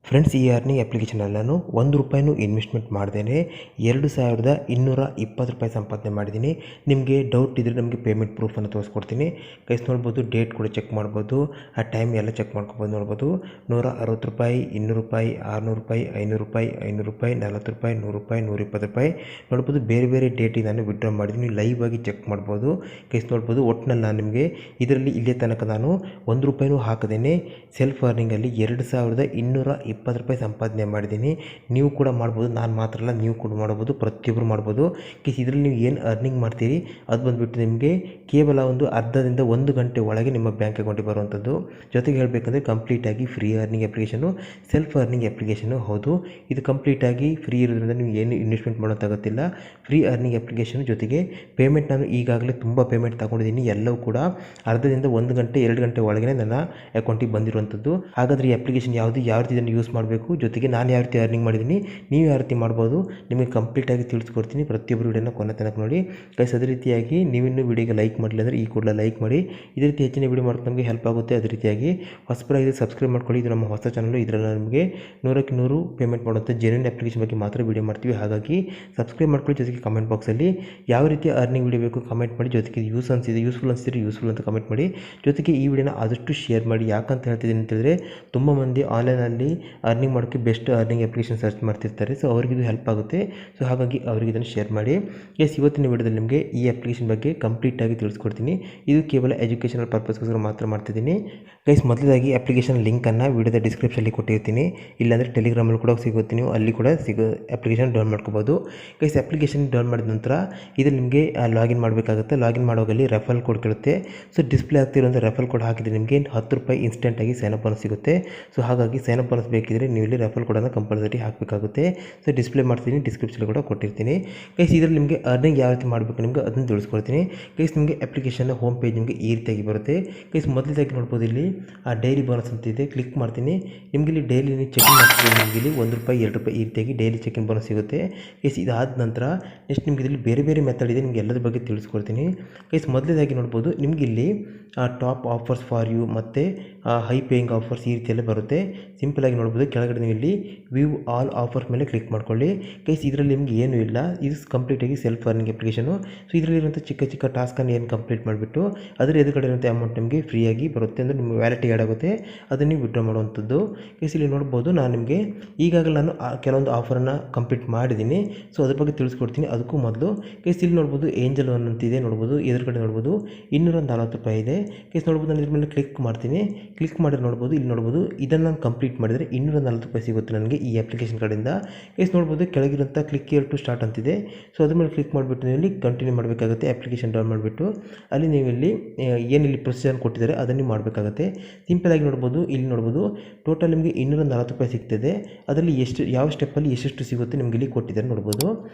Friends, ಈ earning ಅಪ್ಲಿಕೇಶನಲ್ಲಿ ನಾನು ₹1 ಇನ್ವೆಸ್ಟ್ಮೆಂಟ್ ಮಾಡ್ದೇನೆ ₹2,220 ಸಂಪಾದನೆ ಮಾಡಿದ್ದೀನಿ. ನಿಮಗೆ ಡೌಟ್ ಇದ್ದರೆ ನಮಗೆ ಪೇಮೆಂಟ್ ಪ್ರೂಫನ್ನು ತೋರಿಸ್ಕೊಡ್ತೀನಿ. ಗೈಸ್ ನೋಡ್ಬೋದು, ಡೇಟ್ ಕೂಡ ಚೆಕ್ ಮಾಡ್ಬೋದು, ಆ ಟೈಮ್ ಎಲ್ಲ ಚೆಕ್ ಮಾಡ್ಕೊಬೋದು. ನೋಡ್ಬೋದು, ₹160, ₹200, ₹600, ₹500, ₹500, ₹40, ₹100, ₹120 ನೋಡ್ಬೋದು. ಬೇರೆ ಬೇರೆ ಡೇಟಿಗೆ ನಾನು ವಿಡ್ರಾ ಮಾಡಿದ್ದೀನಿ. ಲೈವ್ ಆಗಿ ಚೆಕ್ ಮಾಡ್ಬೋದು. ಗೈಸ್ ನೋಡ್ಬೋದು, ಒಟ್ಟಿನಲ್ಲಿ ನಾನು ನಿಮಗೆ ಇದರಲ್ಲಿ ಇಲ್ಲೇ ತನಕ ನಾನು ₹1 ಹಾಕದೇನೆ ಸೆಲ್ಫ್ ಅರ್ನಿಂಗಲ್ಲಿ ₹2,220 ಸಂಪಾದನೆ ಮಾಡಿದ್ದೀನಿ. ನೀವು ಕೂಡ ಮಾಡ್ಬೋದು. ನಾನು ಮಾತ್ರ ಅಲ್ಲ, ನೀವು ಕೂಡ ಮಾಡ್ಬೋದು, ಪ್ರತಿಯೊಬ್ಬರು ಮಾಡ್ಬೋದು. ಇದರಲ್ಲಿ ನೀವು ಏನು ಅರ್ನಿಂಗ್ ಮಾಡ್ತೀರಿ ಅದು ಬಂದುಬಿಟ್ಟು ನಿಮಗೆ ಕೇವಲ ಒಂದು ಅರ್ಧದಿಂದ 1 ಗಂಟೆ ಒಳಗೆ ನಿಮ್ಮ ಬ್ಯಾಂಕ್ ಅಕೌಂಟಿಗೆ ಬರುವಂಥದ್ದು. ಜೊತೆಗೆ ಹೇಳಬೇಕಂದ್ರೆ ಕಂಪ್ಲೀಟಾಗಿ free earning application, self earning application ಹೌದು. ಇದು ಕಂಪ್ಲೀಟಾಗಿ ಫ್ರೀ ಇರೋದ್ರಿಂದ ನೀವು ಏನು ಇನ್ವೆಸ್ಟ್ಮೆಂಟ್ ಮಾಡೋಕ್ಕಾಗತ್ತಿಲ್ಲ. ಫ್ರೀ ಅರ್ನಿಂಗ್ ಅಪ್ಲಿಕೇಶನ್ ಜೊತೆಗೆ ಪೇಮೆಂಟ್ ನಾನು ಈಗಾಗಲೇ ತುಂಬ ಪೇಮೆಂಟ್ ತಗೊಂಡಿದ್ದೀನಿ. ಎಲ್ಲವೂ ಕೂಡ ಅರ್ಧದಿಂದ 1 ಗಂಟೆ 2 ಗಂಟೆ ಒಳಗೆ ನನ್ನ ಅಕೌಂಟಿಗೆ ಬಂದಿರುವಂಥದ್ದು. ಹಾಗಾದರೆ ಈ ಅಪ್ಲಿಕೇಶನ್ ಯಾವ ರೀತಿ ಇದನ್ನು ಯೂಸ್ ಮಾಡಬೇಕು, ಜೊತೆಗೆ ನಾನು ಯಾವ ರೀತಿ ಅರ್ನಿಂಗ್ ಮಾಡಿದ್ದೀನಿ, ನೀವು ಯಾವ ರೀತಿ ಮಾಡ್ಬೋದು ನಿಮಗೆ ಕಂಪ್ಲೀಟಾಗಿ ತಿಳಿಸ್ಕೊಡ್ತೀನಿ. ಪ್ರತಿಯೊಬ್ಬರು ವಿಡಿಯೋನ ಕೊನೆ ತನಕ ನೋಡಿ. ಗೈಸ್, ಅದೇ ರೀತಿಯಾಗಿ ನೀವಿನ್ನೂ ವಿಡಿಯೋಗೆ ಲೈಕ್ ಮಾಡಲಿಲ್ಲ ಅಂದರೆ ಈ ಕೂಡಲೇ ಲೈಕ್ ಮಾಡಿ. ಇದೇ ರೀತಿ ಹೆಚ್ಚಿನ ವಿಡಿಯೋ ಮಾಡೋಕ್ಕೆ ನಮಗೆ ಹೆಲ್ಪ್ ಆಗುತ್ತೆ. ಅದೇ ರೀತಿಯಾಗಿ ಹೊಸಬರಾಗಿ ಸಬ್ಸ್ಕ್ರೈಬ್ ಮಾಡ್ಕೊಳ್ಳಿ. ಇದು ನಮ್ಮ ಹೊಸ ಚಾನಲ್. ಇದರಲ್ಲಿ ನಮಗೆ 100ಕ್ಕೆ 100 ಪೇಮೆಂಟ್ ಮಾಡುವಂಥ ಜೆನ್ಯೂನ್ ಅಪ್ಲಿಕೇಶನ್ ಬಗ್ಗೆ ಮಾತ್ರ ವಿಡಿಯೋ ಮಾಡ್ತೀವಿ. ಹಾಗಾಗಿ ಸಬ್ಸ್ಕ್ರೈಬ್ ಮಾಡ್ಕೊಳ್ಳಿ. ಜೊತೆಗೆ ಕಮೆಂಟ್ ಬಾಕ್ಸಲ್ಲಿ ಯಾವ ರೀತಿ ಅರ್ನಿಂಗ್ ವಿಡಿಯೋ ಬೇಕು ಕಮೆಂಟ್ ಮಾಡಿ. ಜೊತೆಗೆ ಯೂಸ್ಫುಲ್ ಅನಿಸಿದ್ರೆ ಯೂಸ್ಫುಲ್ ಅಂತ ಕಮೆಂಟ್ ಮಾಡಿ. ಜೊತೆಗೆ ಈ ವಿಡಿಯೋನ ಆದಷ್ಟು ಶೇರ್ ಮಾಡಿ. ಯಾಕಂತ ಹೇಳ್ತಿದ್ದೀನಿ ಅಂತಂದರೆ ತುಂಬ ಮಂದಿ ಆನ್ಲೈನಲ್ಲಿ ಅರ್ನಿಂಗ್ ಮಾಡೋಕ್ಕೆ ಬೆಸ್ಟ್ ಅರ್ನಿಂಗ್ ಅಪ್ಲಿಕೇಶನ್ ಸರ್ಚ್ ಮಾಡ್ತಿರ್ತಾರೆ. ಸೊ ಅವ್ರಿಗಿದು ಹೆಲ್ಪ್ ಆಗುತ್ತೆ. ಸೊ ಹಾಗಾಗಿ ಅವ್ರಿಗೆ ಇದನ್ನು ಶೇರ್ ಮಾಡಿ. ಇವತ್ತಿನ ವಿಡಿಯೋದಲ್ಲಿ ನಿಮಗೆ ಈ ಅಪ್ಲಿಕೇಶನ್ ಬಗ್ಗೆ ಕಂಪ್ಲೀಟಾಗಿ ತಿಳಿಸ್ಕೊಡ್ತೀನಿ. ಇದು ಕೇವಲ ಎಜುಕೇಷನಲ್ ಪರ್ಪಸ್ಗೋಸ್ಕರ ಮಾತ್ರ ಮಾಡ್ತಿದ್ದೀನಿ. ಗೈಸ್, ಮೊದಲಾಗಿ ಅಪ್ಲಿಕೇಶನ್ ಲಿಂಕನ್ನು ವಿಡಿಯೋದ ಡಿಸ್ಕ್ರಿಪ್ಷನಲ್ಲಿ ಕೊಟ್ಟಿರ್ತೀನಿ. ಇಲ್ಲಾಂದರೆ ಟೆಲಿಗ್ರಾಮಲ್ಲಿ ಕೂಡ ಸಿಗುತ್ತೆ, ನೀವು ಅಲ್ಲಿ ಕೂಡ ಅಪ್ಲಿಕೇಶನ್ ಡೌನ್ ಮಾಡ್ಕೋಬೋದು. ಗೈಸ್, ಅಪ್ಲಿಕೇಶನ್ ಡೌನ್ ಮಾಡಿದ ನಂತರ ಇದು ನಿಮಗೆ ಲಾಗಿನ್ ಮಾಡಬೇಕಾಗುತ್ತೆ. ಲಾಗಿನ್ ಮಾಡೋಗಲ್ಲಿ ರೆಫರಲ್ ಕೋಡ್ ಕೇಳುತ್ತೆ. ಸೊ ಡಿಸ್ಪ್ಲೇ ಆಗ್ತಿರೋಂಥ ರೆಫರಲ್ ಕೋಡ್ ಹಾಕಿದರೆ ನಿಮಗೆ ₹10 ಇನ್ಸ್ಟೆಂಟಾಗಿ ಸೈನಪ್ ಬೋನಸ್ ಸಿಗುತ್ತೆ. ಸೊ ಹಾಗಾಗಿ ಸೈನಪ್ ಬೋನಸ್ ಬೇಕಿದ್ರೆ ನೀವು ಇಲ್ಲಿ ರೆಫರಲ್ ಕೋಡನ್ನು ಕಂಪಲ್ಸರಿ ಹಾಕಬೇಕಾಗುತ್ತೆ. ಸೊ ಡಿಸ್ಪ್ಲೇ ಮಾಡ್ತೀನಿ, ಡಿಸ್ಕ್ರಿಪ್ಷನ್ ಕೂಡ ಕೊಟ್ಟಿರ್ತೀನಿ. ಗೈಸ್, ಇದರಲ್ಲಿ ನಿಮಗೆ ಅರ್ನಿಂಗ್ ಯಾವ ರೀತಿ ಮಾಡಬೇಕು ನಿಮಗೆ ಅದನ್ನು ತಿಳಿಸ್ಕೊಡ್ತೀನಿ. ಗೈಸ್, ನಿಮಗೆ ಅಪ್ಲಿಕೇಶನ್ ಹೋಮ್ ಪೇಜ್ ನಿಮಗೆ ಈ ರೀತಿಯಾಗಿ ಬರುತ್ತೆ. ಗೈಸ್, ಮೊದಲದಾಗಿ ನೋಡ್ಬೋದು, ಇಲ್ಲಿ ಡೈಲಿ ಬೋನಸ್ ಅಂತ ಇದೆ, ಕ್ಲಿಕ್ ಮಾಡ್ತೀನಿ. ನಿಮಗೆ ಇಲ್ಲಿ ಡೈಲಿ ನೀವು ಚೆಕಿಂಗ್ ಮಾಡ್ತೀವಿ. ನಿಮಗೆ ಇಲ್ಲಿ ₹1, ₹2 ಈ ರೀತಿಯಾಗಿ ಡೈಲಿ ಚೆಕಿಂಗ್ ಬೋನಸ್ ಸಿಗುತ್ತೆ. ಗೈಸ್, ಇದಾದ ನಂತರ ನೆಕ್ಸ್ಟ್ ನಿಮಗೆ ಇದರಲ್ಲಿ ಬೇರೆ ಬೇರೆ ಮೆಥಡ್ ಇದೆ, ನಿಮಗೆ ಎಲ್ಲದ್ರ ಬಗ್ಗೆ ತಿಳಿಸ್ಕೊಡ್ತೀನಿ. ಗೈಸ್, ಮೊದಲದಾಗಿ ನೋಡ್ಬೋದು, ನಿಮಗೆ ಇಲ್ಲಿ ಟಾಪ್ ಆಫರ್ಸ್ ಫಾರ್ ಯು ಮತ್ತು ಹೈ ಪೇಯಿಂಗ್ ಆಫರ್ಸ್ ಈ ರೀತಿಯಲ್ಲೇ ಬರುತ್ತೆ. ಸಿಂಪಲಾಗಿ ನೋಡ್ಬೋದು, ಕೆಳಗಡೆ ನೀವು ಇಲ್ಲಿ ವ್ಯೂ ಆಲ್ ಆಫರ್ಸ್ ಮೇಲೆ ಕ್ಲಿಕ್ ಮಾಡ್ಕೊಳ್ಳಿ. ಗೈಸ್, ಇದರಲ್ಲಿ ನಿಮಗೆ ಏನೂ ಇಲ್ಲ, ಇದು ಕಂಪ್ಲೀಟಾಗಿ ಸೆಲ್ಫ್ ಅರ್ನಿಂಗ್ ಅಪ್ಲಿಕೇಶನು. ಸೊ ಇದರಲ್ಲಿರುವಂಥ ಚಿಕ್ಕ ಚಿಕ್ಕ ಟಾಸ್ಕನ್ನು ಏನು ಕಂಪ್ಲೀಟ್ ಮಾಡಿಬಿಟ್ಟು ಅದರ ಎದುರುಗಡೆ ಇರುವಂಥ ಅಮೌಂಟ್ ನಿಮಗೆ ಫ್ರೀಯಾಗಿ ಬರುತ್ತೆ, ಅಂದರೆ ನಿಮ್ಮ ವ್ಯಾಲೆಟಿಗೆ ಆ್ಯಡ್ ಆಗುತ್ತೆ, ಅದನ್ನು ನೀವು ವಿಡ್ರಾ ಮಾಡುವಂಥದ್ದು. ಗೈಸ್, ಇಲ್ಲಿ ನೋಡ್ಬೋದು, ನಾನು ನಿಮಗೆ ಈಗಾಗಲೇ ನಾನು ಕೆಲವೊಂದು ಆಫರನ್ನು ಕಂಪ್ಲೀಟ್ ಮಾಡಿದ್ದೀನಿ. ಸೊ ಅದ್ರ ಬಗ್ಗೆ ತಿಳಿಸ್ಕೊಡ್ತೀನಿ. ಅದಕ್ಕೂ ಮೊದಲು ಗೈಸ್, ಇಲ್ಲಿ ನೋಡ್ಬೋದು ಏಂಜಲ್ ಒನ್ ಅಂತಿದೆ, ನೋಡ್ಬೋದು ಎದುರುಗಡೆ ನೋಡ್ಬೋದು ₹240 ಇದೆ. ಗೈಸ್, ನೋಡ್ಬೋದು, ನಾನು ಇದ್ರ ಮೇಲೆ ಕ್ಲಿಕ್ ಮಾಡ್ತೀನಿ. ಕ್ಲಿಕ್ ಮಾಡಿದ್ರೆ ನೋಡ್ಬೋದು, ಇಲ್ಲಿ ನೋಡ್ಬೋದು, ಇದನ್ನು ನಾನು ಕಂಪ್ಲೀಟ್ ಮಾಡಿದರೆ ₹240 ಸಿಗುತ್ತೆ ನನಗೆ ಈ ಅಪ್ಲಿಕೇಶನ್ ಕಡೆಯಿಂದ. ಗೈಸ್, ನೋಡ್ಬೋದು, ಕೆಳಗಿರುವಂಥ ಕ್ಲಿಕ್ ಹಿಯರ್ ಟು ಸ್ಟಾರ್ಟ್ ಅಂತಿದೆ. ಸೊ ಅದ್ರ ಮೇಲೆ ಕ್ಲಿಕ್ ಮಾಡಿಬಿಟ್ಟು ನೀವು ಇಲ್ಲಿ ಕಂಟಿನ್ಯೂ ಮಾಡಬೇಕಾಗುತ್ತೆ. ಅಪ್ಲಿಕೇಶನ್ ಡೌನ್ ಮಾಡಿಬಿಟ್ಟು ಅಲ್ಲಿ ನೀವು ಇಲ್ಲಿ ಏನಿಲ್ಲಿ ಪ್ರೊಸೀಜರ್ ಕೊಟ್ಟಿದ್ದಾರೆ ಅದನ್ನು ಮಾಡಬೇಕಾಗುತ್ತೆ. ಸಿಂಪಲಾಗಿ ನೋಡ್ಬೋದು, ಇಲ್ಲಿ ನೋಡ್ಬೋದು, ಟೋಟಲ್ ನಿಮಗೆ ₹240 ಸಿಗ್ತದೆ. ಅದರಲ್ಲಿ ಯಾವ ಸ್ಟೆಪ್ಪಲ್ಲಿ ಎಷ್ಟೆಷ್ಟು ಸಿಗುತ್ತೆ ನಿಮಗೆ ಇಲ್ಲಿ ಕೊಟ್ಟಿದ್ದಾರೆ ನೋಡ್ಬೋದು.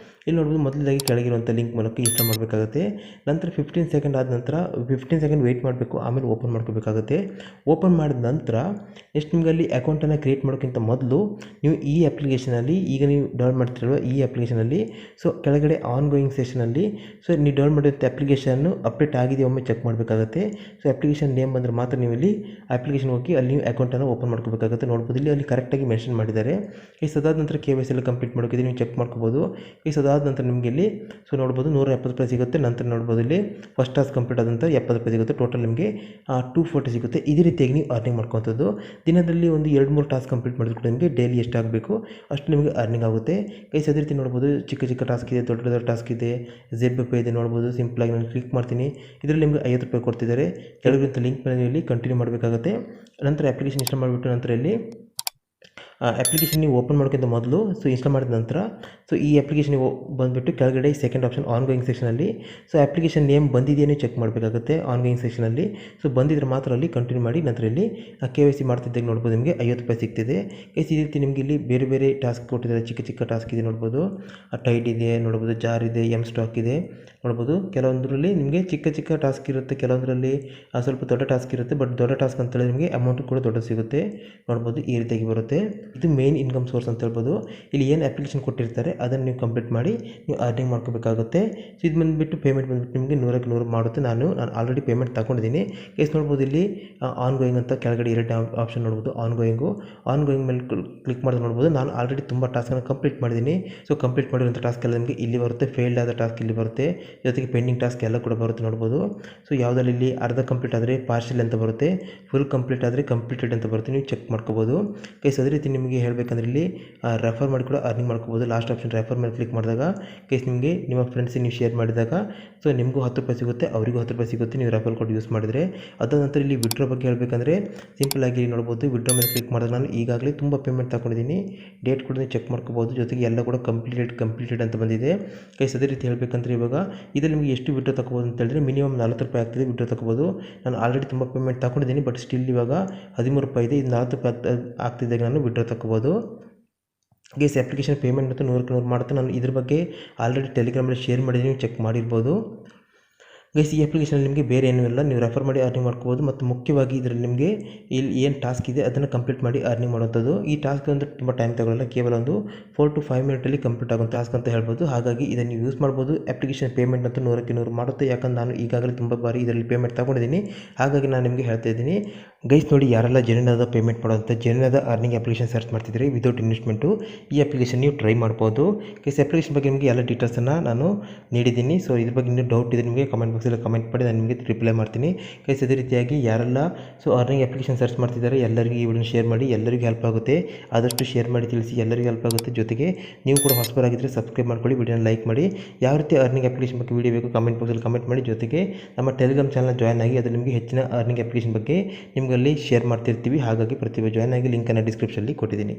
ಇಲ್ಲಿ ನೋಡ್ಬೋದು, ಮೊದಲಾಗಿ ಕೆಳಗಿರುವಂಥ ಲಿಂಕ್ ಮೂಲಕ ಇನ್ಸ್ಟಾಲ್ ಮಾಡಬೇಕಾಗುತ್ತೆ. ನಂತರ 15 ಸೆಕೆಂಡ್ ಆದ ನಂತರ 15 ಸೆಕೆಂಡ್ ವೆಯ್ಟ್ ಮಾಡಬೇಕು, ಆಮೇಲೆ ಓಪನ್ ಮಾಡ್ಕೋಬೇಕಾಗುತ್ತೆ. ಓಪನ್ ಮಾಡಿದ ನಂತರ ನೆಕ್ಸ್ಟ್ ನಿಮಗೆ ಅಲ್ಲಿ ಅಕೌಂಟನ್ನು ಕ್ರಿಯೇಟ್ ಮಾಡೋಕ್ಕಿಂತ ಮೊದಲು ನೀವು ಈ ಅಪ್ಲಿಕೇಶನಲ್ಲಿ ಈಗ ನೀವು ಡೌನ್ಲೋಡ್ ಮಾಡ್ತಿರೋ ಈ ಅಪ್ಲಿಕೇಶನಲ್ಲಿ ಸೊ ಕೆಳಗಡೆ ಆನ್ ಗೋಯಿಂಗ್ ಸೆಷನಲ್ಲಿ ಸೊ ನೀವು ಡೌನ್ಲೋಡ್ ಮಾಡಿರೋ ಅಪ್ಲಿಕೇಶನ್ನು ಅಪ್ಡೇಟ್ ಆಗಿದೆ ಒಮ್ಮೆ ಚೆಕ್ ಮಾಡಬೇಕಾಗುತ್ತೆ. ಸೊ ಅಪ್ಲಿಕೇಶನ್ ನೇಮ್ ಬಂದರೆ ಮಾತ್ರ ನೀವು ಇಲ್ಲಿ ಅಪ್ಲಿಕೇಶನ್ ಹೋಗಿ ಅಲ್ಲಿ ನೀವು ಅಕೌಂಟನ್ನು ಓಪನ್ ಮಾಡ್ಕೋಬೇಕಾಗುತ್ತೆ. ನೋಡ್ಬೋದು, ಅಲ್ಲಿ ಕರೆಕ್ಟಾಗಿ ಮೆನ್ಷನ್ ಮಾಡಿದ್ದಾರೆ. ಅದಾದ ನಂತರ KYC ಎಲ್ಲ ಕಂಪ್ಲೀಟ್ ಮಾಡೋಕ್ಕಿದೆ, ನೀವು ಚೆಕ್ ಮಾಡ್ಕೋಬೋದು. ಅದಾದ ನಂತರ ನಿಮಗೆ ಇಲ್ಲಿ ಸೊ ನೋಡ್ಬೋದು ₹170 ಸಿಗುತ್ತೆ. ನಂತರ ನೋಡ್ಬೋದು, ಇಲ್ಲಿ ಫಸ್ಟ್ ಟಾಸ್ಕ್ ಕಂಪ್ಲೀಟ್ ಆದಂಥ ₹70 ಸಿಗುತ್ತೆ. ಟೋಟಲ್ ನಿಮಗೆ 240 ಸಿಗುತ್ತೆ. ಇದೇ ರೀತಿಯಾಗಿ ನೀವು ಅರ್ನಿಂಗ್ ಮಾಡ್ಕೊವಂಥದ್ದು. ದಿನದಲ್ಲಿ ಒಂದು 2-3 ಟಾಸ್ಕ್ ಕಂಪ್ಲೀಟ್ ಮಾಡಿದ್ರು ಕೂಡ ನಿಮಗೆ ಡೈಲಿ ಎಷ್ಟಾಗಬೇಕು ಅಷ್ಟು ನಿಮಗೆ ಅರ್ನಿಂಗ್ ಆಗುತ್ತೆ. ಗೈಸ್, ಅದೇ ರೀತಿ ನೋಡ್ಬೋದು, ಚಿಕ್ಕ ಚಿಕ್ಕ ಟಾಸ್ಕ್ ಇದೆ, ದೊಡ್ಡ ದೊಡ್ಡ ಟಾಸ್ಕ್ ಇದೆ, ZPay ಇದೆ. ನೋಡ್ಬೋದು, ಸಿಂಪಲಾಗಿ ನಾನು ಕ್ಲಿಕ್ ಮಾಡ್ತೀನಿ. ಇದರಲ್ಲಿ ನಿಮಗೆ ₹50 ಕೊಡ್ತಿದ್ದಾರೆ. ಕೆಳಗಿರುವಂಥ ಲಿಂಕ್ ಮೇಲೆ ಇಲ್ಲಿ ಕಂಟಿನ್ಯೂ ಮಾಡಬೇಕಾಗುತ್ತೆ. ನಂತರ ಅಪ್ಲಿಕೇಶನ್ ಇನ್ಸ್ಟಾಲ್ ಮಾಡಿಬಿಟ್ಟು ನಂತರ ಇಲ್ಲಿ ಅಪ್ಲಿಕೇಶನ್ ನೀವು ಓಪನ್ ಮಾಡೋಕ್ಕಿಂತ ಮೊದಲು ಸೊ ಇನ್ಸ್ಟಾಲ್ ಮಾಡಿದ ನಂತರ ಸೊ ಈ ಅಪ್ಲಿಕೇಶನ್ ನೀವು ಬಂದುಬಿಟ್ಟು ಕೆಳಗಡೆ ಸೆಕೆಂಡ್ ಆಪ್ಷನ್ ಆನ್ ಗೋಯಿಂಗ್ ಸೆಕ್ಷನಲ್ಲಿ ಸೊ ಅಪ್ಲಿಕೇಶನ್ ನೇಮ್ ಬಂದಿದೆಯೇ ಚೆಕ್ ಮಾಡಬೇಕಾಗುತ್ತೆ ಆನ್ ಗೋಯಿಂಗ್ ಸೆಕ್ಷನಲ್ಲಿ. ಸೊ ಬಂದಿದ್ರೆ ಮಾತ್ರ ಅಲ್ಲಿ ಕಂಟಿನ್ಯೂ ಮಾಡಿ. ನಂತರ ಇಲ್ಲಿ KYC ಮಾಡ್ತಿದ್ದಾಗ ನೋಡ್ಬೋದು, ನಿಮಗೆ ₹50 ಸಿಗ್ತಿದೆ. ಈ ರೀತಿ ನಿಮಗೆ ಇಲ್ಲಿ ಬೇರೆ ಬೇರೆ ಟಾಸ್ಕ್ ಕೊಟ್ಟಿದ್ದಾರೆ, ಚಿಕ್ಕ ಚಿಕ್ಕ ಟಾಸ್ಕ್ ಇದೆ ನೋಡ್ಬೋದು, ಟೈಡ್ ಇದೆ ನೋಡ್ಬೋದು, ಜಾರ್ ಇದೆ, ಸ್ಟಾಕ್ ಇದೆ ನೋಡ್ಬೋದು. ಕೆಲವೊಂದರಲ್ಲಿ ನಿಮಗೆ ಚಿಕ್ಕ ಚಿಕ್ಕ ಟಾಸ್ಕ್ ಇರುತ್ತೆ, ಕೆಲವೊಂದರಲ್ಲಿ ಸ್ವಲ್ಪ ದೊಡ್ಡ ಟಾಸ್ಕ್ ಇರುತ್ತೆ. ಬಟ್ ದೊಡ್ಡ ಟಾಸ್ಕ್ ಅಂತೇಳಿ ನಿಮಗೆ ಅಮೌಂಟ್ ಕೂಡ ದೊಡ್ಡ ಸಿಗುತ್ತೆ ನೋಡ್ಬೋದು. ಈ ರೀತಿಯಾಗಿ ಬರುತ್ತೆ. ಇದು ಮೇನ್ ಇನ್ಕಮ್ ಸೋರ್ಸ್ ಅಂತ ಹೇಳ್ಬೋದು. ಇಲ್ಲಿ ಏನು ಅಪ್ಲಿಕೇಶನ್ ಕೊಟ್ಟಿರ್ತಾರೆ ಅದನ್ನು ನೀವು ಕಂಪ್ಲೀಟ್ ಮಾಡಿ ನೀವು ಅರ್ನಿಂಗ್ ಮಾಡ್ಕೋಬೇಕಾಗುತ್ತೆ. ಸೊ ಇದು ಬಂದುಬಿಟ್ಟು ಪೇಮೆಂಟ್ ಬಂದುಬಿಟ್ಟು ನಿಮಗೆ 100ಕ್ಕೆ 100 ಮಾಡುತ್ತೆ. ನಾನು ಆಲ್ರೆಡಿ ಪೇಮೆಂಟ್ ತಗೊಂಡಿದ್ದೀನಿ. ಕೇಸ್ ನೋಡ್ಬೋದು ಇಲ್ಲಿ ಆನ್ ಗೋಯಿಂಗ್ ಅಂತ ಕೆಳಗಡೆ 2 ಆಪ್ಷನ್ ನೋಡ್ಬೋದು. ಆನ್ ಗೋಯಿಂಗ್ ಮೇಲೆ ಕ್ಲಿಕ್ ಮಾಡಿದ್ರೆ ನೋಡ್ಬೋದು ನಾನು ಆಲ್ರೆಡಿ ತುಂಬ ಟಾಸ್ಕನ್ನು ಕಂಪ್ಲೀಟ್ ಮಾಡಿದ್ದೀನಿ. ಸೊ ಕಂಪ್ಲೀಟ್ ಮಾಡಿರೋಂಥ ಟಾಸ್ಕ್ ಎಲ್ಲ ನಿಮಗೆ ಇಲ್ಲಿ ಬರುತ್ತೆ. ಫೇಲ್ಡ್ ಆದ ಟಾಸ್ಕ್ ಇಲ್ಲಿ ಬರುತ್ತೆ, ಜೊತೆಗೆ ಪೆಂಡಿಂಗ್ ಟಾಸ್ಕ್ ಎಲ್ಲ ಕೂಡ ಬರುತ್ತೆ ನೋಡ್ಬೋದು. ಸೊ ಯಾವುದಲ್ಲಿ ಇಲ್ಲಿ ಅರ್ಧ ಕಂಪ್ಲೀಟ್ ಆದರೆ ಪಾರ್ಷಿಯಲ್ ಅಂತ ಬರುತ್ತೆ, ಫುಲ್ ಕಂಪ್ಲೀಟ್ ಆದರೆ ಕಂಪ್ಲೀಟೆಡ್ ಅಂತ ಬರುತ್ತೆ. ನೀವು ಚೆಕ್ ಮಾಡ್ಕೋಬೋದು. ಕೇಸ್ ಅದೇ ರೀತಿ ನಿಮಗೆ ಹೇಳಬೇಕಂದ್ರೆ ಇಲ್ಲಿ ರೆಫರ್ ಮಾಡಿ ಕೂಡ ಅರ್ನಿಂಗ್ ಮಾಡ್ಕೋಬೋದು. ಲಾಸ್ಟ್ ಆಪ್ಷನ್ ರೆಫರ್ ಮೇಲೆ ಕ್ಲಿಕ್ ಮಾಡಿದಾಗ ಕೇಸ್ ನಿಮಗೆ ನಿಮ್ಮ ಫ್ರೆಂಡ್ಸಿಗೆ ನೀವು ಶೇರ್ ಮಾಡಿದಾಗ ಸೊ ನಿಮಗೂ 10 ರೂಪಾಯಿ ಸಿಗುತ್ತೆ, ಅವರಿಗೂ 10 ರೂಪಾಯಿ ಸಿಗುತ್ತೆ ನೀವು ರೆಫರ್ ಕೋಡ್ ಯೂಸ್ ಮಾಡಿದರೆ. ಅದಾದ ನಂತರ ಇಲ್ಲಿ ವಿಡ್ರಾ ಬಗ್ಗೆ ಹೇಳಬೇಕಂದ್ರೆ ಸಿಂಪಲ್ ಆಗಿ ನೋಡ್ಬೋದು. ವಿಡ್ರಾ ಮೇಲೆ ಕ್ಲಿಕ್ ಮಾಡಿದಾಗ ನಾನು ಈಗಾಗಲೇ ತುಂಬ ಪೇಮೆಂಟ್ ತಗೊಂಡಿದ್ದೀನಿ. ಡೇಟ್ ಕೂಡ ಚೆಕ್ ಮಾಡ್ಕೋಬೋದು. ಜೊತೆಗೆ ಎಲ್ಲ ಕೂಡ ಕಂಪ್ಲೀಟೆಡ್ ಅಂತ ಬಂದಿದೆ. ಕೇಸ್ ಅದೇ ರೀತಿ ಹೇಳಬೇಕಂದ್ರೆ ಇವಾಗ ಇದರಲ್ಲಿ ನಿಮಗೆ ಎಷ್ಟು ವಿಡ್ರಾ ತಗೋಬೋದು ಅಂತ ಹೇಳಿದ್ರೆ ಮಿನಿಮಮ್ 40 ರೂಪಾಯಿ ಆಗ್ತಿದೆ ವಿಡ್ರಾ ತಗೋಬೋದು. ನಾನು ಆಲ್ರೆಡಿ ತುಂಬ ಪೇಮೆಂಟ್ ತಗೊಂಡಿದ್ದೀನಿ, ಬಟ್ ಸ್ಟಿಲ್ ಇವಾಗ 13 ರೂಪಾಯಿ ಇದೆ. ಇದು 40 ರೂಪಾಯಿ ಆಗ್ತಿದ್ದಾಗ ನಾನು ವಿಡ್ರಾ ತಗೋಬೋದು. ಗೇಸ್ ಅಪ್ಲಿಕೇಶನ್ ಪೇಮೆಂಟ್ ಮತ್ತು 100ಕ್ಕೆ 100 ಮಾಡುತ್ತೆ. ನಾನು ಇದ್ರ ಬಗ್ಗೆ ಆಲ್ರೆಡಿ ಟೆಲಿಗ್ರಾಮಲ್ಲಿ ಶೇರ್ ಮಾಡಿದ್ದೀನಿ, ನೀವು ಚೆಕ್ ಮಾಡಿರ್ಬೋದು. ಗೈಸ್ ಈ ಅಪ್ಲಿಕೇಶನಲ್ಲಿ ನಿಮಗೆ ಬೇರೆ ಏನೂ ಇಲ್ಲ, ನೀವು ರೆಫರ್ ಮಾಡಿ ಅರ್ನಿಂಗ್ ಮಾಡ್ಕೋಬೋದು. ಮತ್ತು ಮುಖ್ಯವಾಗಿ ಇದರಲ್ಲಿ ನಿಮಗೆ ಇಲ್ಲಿ ಏನು ಟಾಸ್ಕ್ ಇದೆ ಅದನ್ನು ಕಂಪ್ಲೀಟ್ ಮಾಡಿ ಅರ್ನಿಂಗ್ ಮಾಡುವಂಥದ್ದು. ಈ ಟಾಸ್ಕ್ ಅಂದರೆ ತುಂಬ ಟೈಮ್ ತಗೊಳ್ಳಲ್ಲ, ಕೇವಲ ಒಂದು 4 to 5 ಮಿನಿಟಲ್ಲಿ ಕಂಪ್ಲೀಟ್ ಆಗೋ ಟಾಸ್ಕ್ ಅಂತ ಹೇಳ್ಬೋದು. ಹಾಗಾಗಿ ಇದನ್ನು ನೀವು ಯೂಸ್ ಮಾಡ್ಬೋದು. ಅಪ್ಲಿಕೇಶನ್ ಪೇಮೆಂಟ್ ಅಂತೂ 100ಕ್ಕೆ 100 ಮಾಡುತ್ತೆ. ಯಾಕಂದ್ರೆ ನಾನು ಈಗಾಗಲೇ ತುಂಬ ಬಾರಿ ಇದರಲ್ಲಿ ಪೇಮೆಂಟ್ ತಗೊಂಡಿದ್ದೀನಿ, ಹಾಗಾಗಿ ನಾನು ನಿಮಗೆ ಹೇಳ್ತಾ ಇದ್ದೀನಿ. ಗೈಸ್ ನೋಡಿ, ಯಾರೆಲ್ಲ ಜೆನ್ಯೂನ್ ಪೇಮೆಂಟ್ ಮಾಡುವಂಥ ಜೆನ್ಯೂನ್ ಅರ್ನಿಂಗ್ ಅಪ್ಲಿಕೇಶನ್ ಸರ್ಚ್ ಮಾಡ್ತಿದ್ರೆ ವಿದೌಟ್ ಇನ್ವೆಸ್ಟ್ಮೆಂಟು ಈ ಅಪ್ಲಿಕೇಶನ್ ನೀವು ಟ್ರೈ ಮಾಡ್ಬೋದು. ಕೇಸ್ ಅಪ್ಲಿಕೇಶನ್ ಬಗ್ಗೆ ನಿಮಗೆ ಎಲ್ಲ ಡೀಟೇಲ್ಸನ್ನು ನಾನು ನೀಡಿದ್ದೀನಿ. ಸೊ ಇದ್ರ ಬಗ್ಗೆ ಇನ್ನೂ ಡೌಟ್ ಇದೆ ನಿಮಗೆ ಕಮೆಂಟ್ ಬಾಕ್ಸಲ್ಲಿ ಕಮೆಂಟ್ ಮಾಡಿ, ನಾನು ನಿಮಗೆ ರಿಪ್ಲೈ ಮಾಡ್ತೀನಿ. ಗೈಸ್ ಅದೇ ರೀತಿಯಾಗಿ ಯಾರೆಲ್ಲ ಅರ್ನಿಂಗ್ ಅಪ್ಲಿಕೇಶನ್ ಸರ್ಚ್ ಮಾಡ್ತಿದ್ದಾರೆ ಎಲ್ಲರಿಗೂ ಈ ವಿಡಿಯೋನ ಶೇರ್ ಮಾಡಿ, ಎಲ್ಲರಿಗೂ ಹೆಲ್ಪ್ ಆಗುತ್ತೆ. ಆದಷ್ಟು ಶೇರ್ ಮಾಡಿ ತಿಳಿಸಿ, ಎಲ್ಲರಿಗೂ ಹೆಲ್ಪ್ ಆಗುತ್ತೆ. ಜೊತೆಗೆ ನೀವು ಕೂಡ ಹೊಸಬರಾಗಿದ್ದರೆ ಸಬ್ಸ್ಕ್ರೈಬ್ ಮಾಡ್ಕೊಳ್ಳಿ, ವಿಡಿಯೋನ ಲೈಕ್ ಮಾಡಿ. ಯಾವ ರೀತಿ ಅರ್ನಿಂಗ್ ಅಪ್ಲಿಕೇಶನ್ ಬಗ್ಗೆ ವಿಡಿಯೋ ಬೇಕು ಕಮೆಂಟ್ ಬಾಕ್ಸಲ್ಲಿ ಕಮೆಂಟ್ ಮಾಡಿ. ಜೊತೆಗೆ ನಮ್ಮ ಟೆಲಿಗ್ರಾಮ್ ಚಾನಲ್ ಜಾಯ್ನ್ ಆಗಿ, ಅದು ನಿಮಗೆ ಹೆಚ್ಚಿನ ಅರ್ನಿಂಗ್ ಅಪ್ಲಿಕೇಶನ್ ಬಗ್ಗೆ ನಿಮಗಲ್ಲಿ ಶೇರ್ ಮಾಡ್ತಿರ್ತೀವಿ. ಹಾಗಾಗಿ ಪ್ರತಿಯೊಬ್ಬರು ಜಾಯ್ನ್ ಆಗಿ, ಲಿಂಕನ್ನು ಡಿಸ್ಕ್ರಿಪ್ಷನಲ್ಲಿ ಕೊಟ್ಟಿದ್ದೀನಿ.